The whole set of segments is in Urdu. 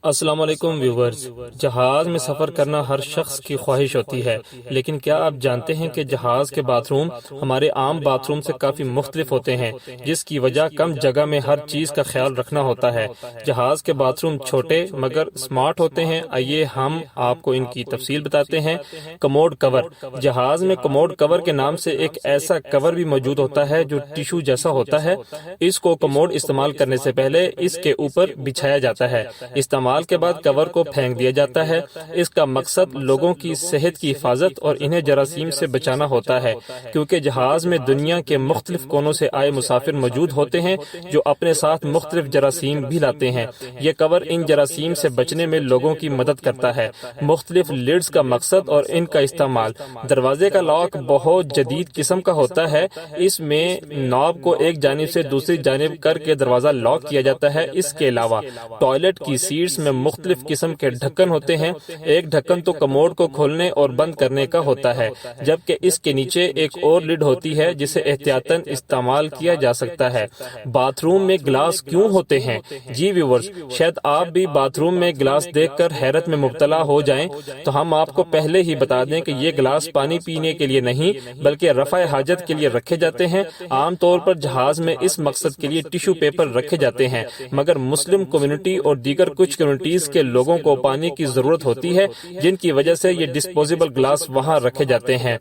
السلام علیکم ویورز۔ جہاز میں سفر کرنا ہر شخص کی خواہش ہوتی ہے، لیکن کیا آپ جانتے ہیں کہ جہاز کے باتھ روم ہمارے عام باتھ روم سے کافی مختلف ہوتے ہیں، جس کی وجہ کم جگہ میں ہر چیز کا خیال رکھنا ہوتا ہے۔ جہاز کے باتھ روم چھوٹے مگر سمارٹ ہوتے ہیں۔ آئیے ہم آپ کو ان کی تفصیل بتاتے ہیں۔ کموڈ کور۔ جہاز میں کموڈ کور کے نام سے ایک ایسا کور بھی موجود ہوتا ہے جو ٹیشو جیسا ہوتا ہے۔ اس کو کموڈ استعمال کرنے سے پہلے اس کے اوپر بچھایا جاتا ہے۔ استعمال کے بعد کور کو پھینک دیا جاتا ہے۔ اس کا مقصد لوگوں کی صحت کی حفاظت اور انہیں جراثیم سے بچانا ہوتا ہے، کیونکہ جہاز میں دنیا کے مختلف کونوں سے آئے مسافر موجود ہوتے ہیں جو اپنے ساتھ مختلف جراثیم بھی لاتے ہیں۔ یہ کور ان جراثیم سے بچنے میں لوگوں کی مدد کرتا ہے۔ مختلف لیڈز کا مقصد اور ان کا استعمال۔ دروازے کا لاک بہت جدید قسم کا ہوتا ہے۔ اس میں ناب کو ایک جانب سے دوسری جانب کر کے دروازہ لاک کیا جاتا ہے۔ اس کے علاوہ ٹوائلٹ کی سیٹس میں مختلف قسم کے ڈھکن ہوتے ہیں۔ ایک ڈھکن تو کموڈ کو کھولنے اور بند کرنے کا ہوتا ہے، جبکہ اس کے نیچے ایک اور لڈ ہوتی ہے جسے احتیاطاً استعمال کیا جا سکتا ہے۔ باتھ روم میں گلاس کیوں ہوتے ہیں؟ جی ویورز، شاید آپ بھی باتھ روم میں گلاس دیکھ کر حیرت میں مبتلا ہو جائیں، تو ہم آپ کو پہلے ہی بتا دیں کہ یہ گلاس پانی پینے کے لیے نہیں بلکہ رفع حاجت کے لیے رکھے جاتے ہیں۔ عام طور پر جہاز میں اس مقصد کے لیے ٹیشو پیپر رکھے جاتے ہیں، مگر مسلم کمیونٹی اور دیگر کچھ کمیونٹیز کے لوگوں کو پانی کی ضرورت ہوتی ہے، جن کی وجہ سے یہ ڈسپوزیبل گلاس وہاں رکھے جاتے ہیں۔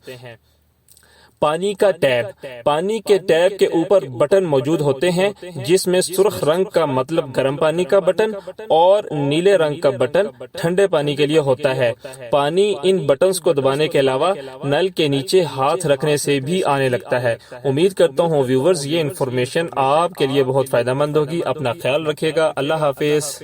پانی کا ٹیپ۔ پانی کے ٹیپ کے اوپر بٹن موجود ہوتے ہیں، جس میں سرخ رنگ کا مطلب گرم پانی کا بٹن اور نیلے رنگ کا بٹن ٹھنڈے پانی کے لیے ہوتا ہے۔ پانی ان بٹنز کو دبانے کے علاوہ نل کے نیچے ہاتھ رکھنے سے بھی آنے لگتا ہے۔ امید کرتا ہوں ویورز یہ انفارمیشن آپ کے لیے بہت فائدہ مند ہوگی۔ اپنا خیال رکھیے گا۔ اللہ حافظ۔